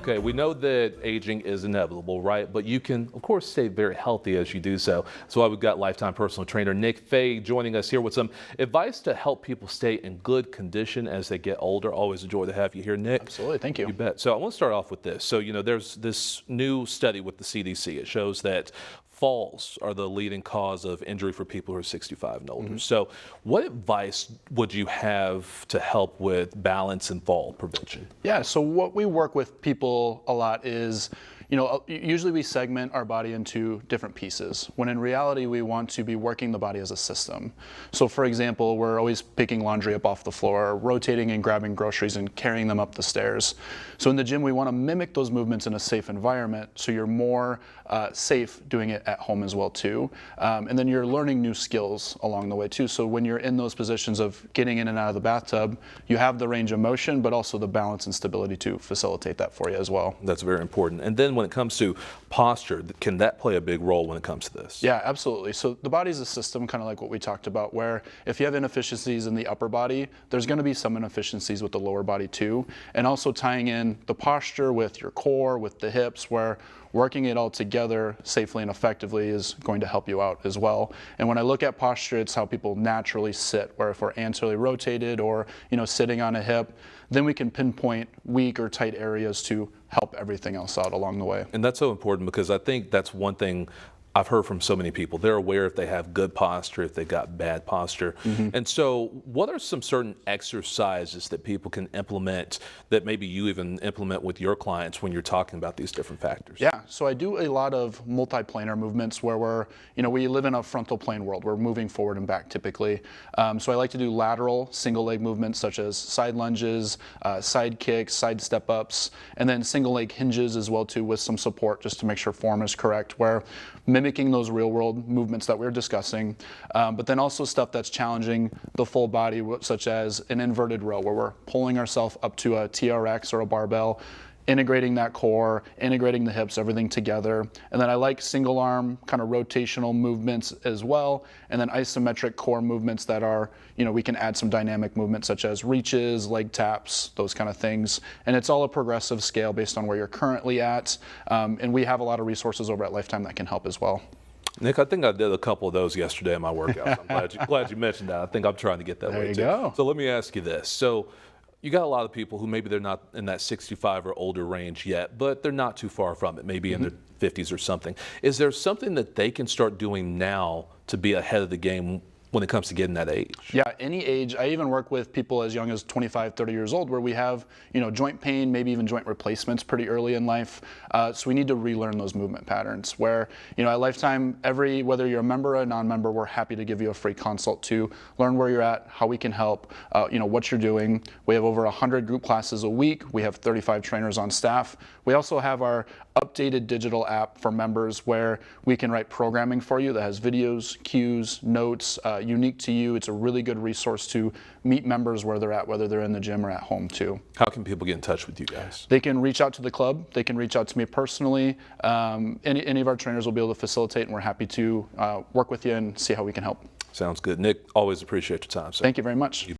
Okay, we know that aging is inevitable, right? But you can, of course, stay very healthy as you do so. That's why we've got lifetime personal trainer Nick Fey joining us here with some advice to help people stay in good condition as they get older. Always a joy to have you here, Nick. Absolutely, thank you. You bet. So I want to start off with this. So, there's this new study with the CDC. It shows that falls are the leading cause of injury for people who are 65 and older. So what advice would you have to help with balance and fall prevention? Yeah, so what we work with people a lot is, usually we segment our body into different pieces, when in reality we want to be working the body as a system. So for example, we're always picking laundry up off the floor, rotating and grabbing groceries and carrying them up the stairs. So in the gym, we want to mimic those movements in a safe environment, so you're more safe doing it at home as well too. And then you're learning new skills along the way too. So when you're in those positions of getting in and out of the bathtub, you have the range of motion, but also the balance and stability to facilitate that for you as well. That's very important. And then when it comes to posture, can that play a big role when it comes to this? Yeah, absolutely. So the body's a system, kind of like what we talked about, where if you have inefficiencies in the upper body, there's going to be some inefficiencies with the lower body too. And also tying in the posture with your core, with the hips, where working it all together safely and effectively is going to help you out as well. And when I look at posture, it's how people naturally sit, where if we're anteriorly rotated or sitting on a hip, then we can pinpoint weak or tight areas to help everything else out along the way. And that's so important, because I think that's one thing I've heard from so many people. They're aware if they have good posture, if they've got bad posture. And so what are some certain exercises that people can implement, that maybe you even implement with your clients when you're talking about these different factors? Yeah, so I do a lot of multiplanar movements where we live in a frontal plane world. We're moving forward and back typically. So I like to do lateral single leg movements such as side lunges, side kicks, side step ups, and then single leg hinges as well too, with some support just to make sure form is correct, where mimicking those real world movements that we're discussing, but then also stuff that's challenging the full body, such as an inverted row, where we're pulling ourselves up to a TRX or a barbell, integrating that core, integrating the hips, everything together. And then I like single arm kind of rotational movements as well. And then isometric core movements that are, we can add some dynamic movements such as reaches, leg taps, those kind of things. And it's all a progressive scale based on where you're currently at. And we have a lot of resources over at Lifetime that can help as well. Nick, I think I did a couple of those yesterday in my workout. I'm glad you mentioned that. I think I'm trying to get that way too. There you go. So let me ask you this. So you got a lot of people who maybe they're not in that 65 or older range yet, but they're not too far from it, maybe in their 50s or something. Is there something that they can start doing now to be ahead of the game when it comes to getting that age? Yeah, any age. I even work with people as young as 25, 30 years old, where we have, joint pain, maybe even joint replacements pretty early in life. So we need to relearn those movement patterns, where, at Lifetime, whether you're a member or a non-member, we're happy to give you a free consult to learn where you're at, how we can help, what you're doing. We have over 100 group classes a week. We have 35 trainers on staff. We also have our updated digital app for members, where we can write programming for you that has videos, cues, notes, unique to you. It's a really good resource to meet members where they're at, whether they're in the gym or at home too. How can people get in touch with you guys? They can reach out to the club. They can reach out to me personally. Any of our trainers will be able to facilitate, and we're happy to work with you and see how we can help. Sounds good. Nick, always appreciate your time, sir. Thank you very much.